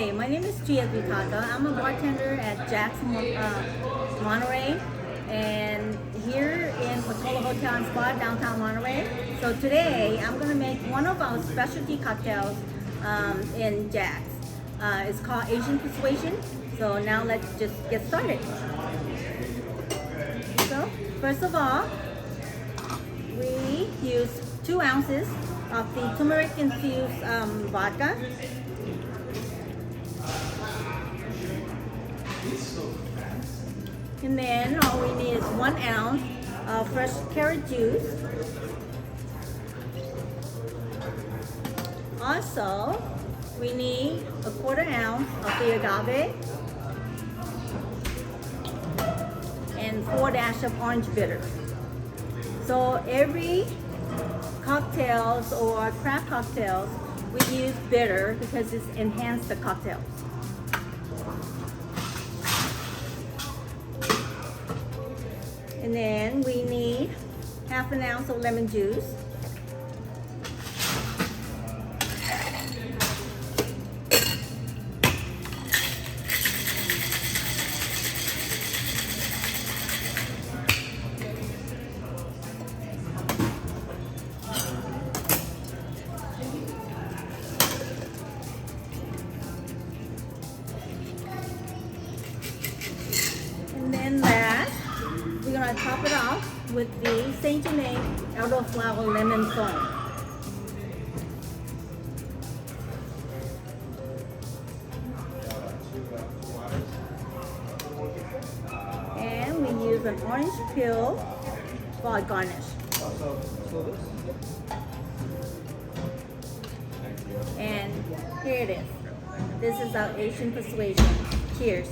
Hi, my name is Gia Vitaka. I'm a bartender at Jack's Monterey, and here in Patola Hotel and Spa, downtown Monterey. So today I'm going to make one of our specialty cocktails in Jack's. It's called Asian Persuasion. So now let's just get started. So first of all, we use 2 ounces of the turmeric infused vodka. And then all we need is 1 ounce of fresh carrot juice. Also, we need a 1/4 ounce of the agave and 4 dashes of orange bitter. So every cocktails or craft cocktails, we use bitter because it's enhanced the cocktails. And then we need 1/2 ounce of lemon juice. And then last, we're going to top it off with the Germaine Elderflower lemon foam. And we use an orange peel for a garnish. And here it is. This is our Asian Persuasion. Cheers.